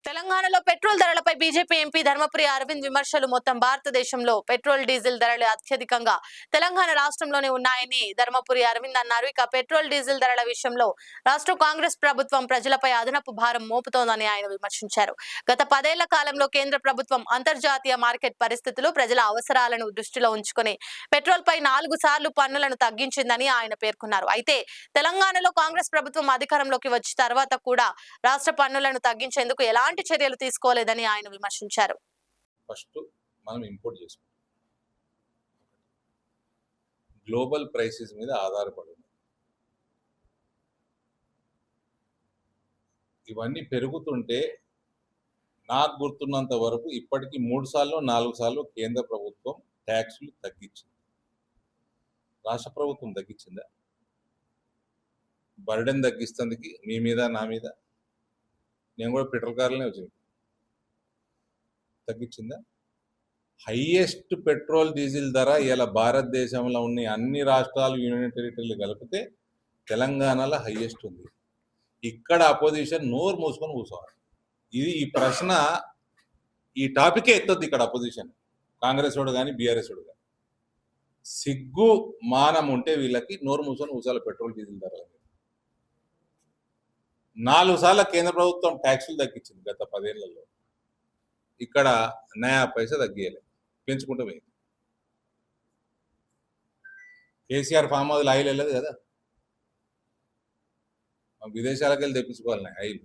తెలంగాణలో పెట్రోల్ ధరలపై BJP MP Dharmapuri Arvind విమర్శలు మొత్తం భారతదేశంలో పెట్రోల్ డీజిల్ ధరలు అత్యధికంగా తెలంగాణ రాష్ట్రంలోనే ఉన్నాయని ధర్మపురి అరవింద్ అన్నారు. ఇక పెట్రోల్ డీజిల్ ధరల విషయంలో రాష్ట్ర కాంగ్రెస్ ప్రభుత్వం ప్రజలపై అదనపు భారం మోపుతోందని ఆయన విమర్శించారు. గత 10 ఏళ్ల కాలంలో కేంద్ర ప్రభుత్వం అంతర్జాతీయ మార్కెట్ పరిస్థితులు, ప్రజల అవసరాలను దృష్టిలో ఉంచుకొని పెట్రోల్ పై 4 సార్లు పన్నులను తగ్గించిందని ఆయన పేర్కొన్నారు. అయితే తెలంగాణలో కాంగ్రెస్ ప్రభుత్వం అధికారంలోకి వచ్చిన తర్వాత కూడా రాష్ట్ర పన్నులను తగ్గించేందుకు ఎలాంటి చర్యలు తీసుకోలేదని ఆయన విమర్శించారు. ఫస్ట్ మనం ఇంపోర్ట్ చేసుకుంటాం, గ్లోబల్ ప్రైసెస్ మీద ఆధారపడి ఇవన్నీ పెరుగుతుంటే నాకు గుర్తున్నంత వరకు ఇప్పటికీ 3 సార్లు 4 సార్లు కేంద్ర ప్రభుత్వం ట్యాక్సులు తగ్గించింది. రాష్ట్ర ప్రభుత్వం తగ్గించిందా? బర్డెన్ తగ్గిస్తుంది మీ మీద నా మీద. నేను కూడా పెట్రోల్ కార్లనే వచ్చింది, తగ్గించిందా? హైయెస్ట్ పెట్రోల్ డీజిల్ ధర ఇలా భారతదేశంలో ఉన్న అన్ని రాష్ట్రాలు, యూనియన్ టెరిటరీలు కలిపితే తెలంగాణలో హైయెస్ట్ ఉంది. ఇక్కడ అపోజిషన్ నోరు మూసుకొని కూర్చోవాలి. ఈ ప్రశ్న, ఈ టాపికే ఎత్తొద్దు ఇక్కడ అపోజిషన్, కాంగ్రెస్ వాడు కానీ బీఆర్ఎస్ వాడు కానీ. సిగ్గు మానం ఉంటే వీళ్ళకి నోరు మూసుకొని కూర్చోవాలి. పెట్రోల్ డీజిల్ ధరల మీద 4 సార్లు కేంద్ర ప్రభుత్వం ట్యాక్సులు తగ్గించింది గత 10 ఏళ్లలో. ఇక్కడ నయా పైసా తగ్గియలే, పెంచుకుంటూ పోయింది. కేసీఆర్ ఫామ్ హౌస్ ఆయిల్ వెళ్ళదు కదా, విదేశాలకు వెళ్ళి తెప్పించుకోవాలి ఆయిల్.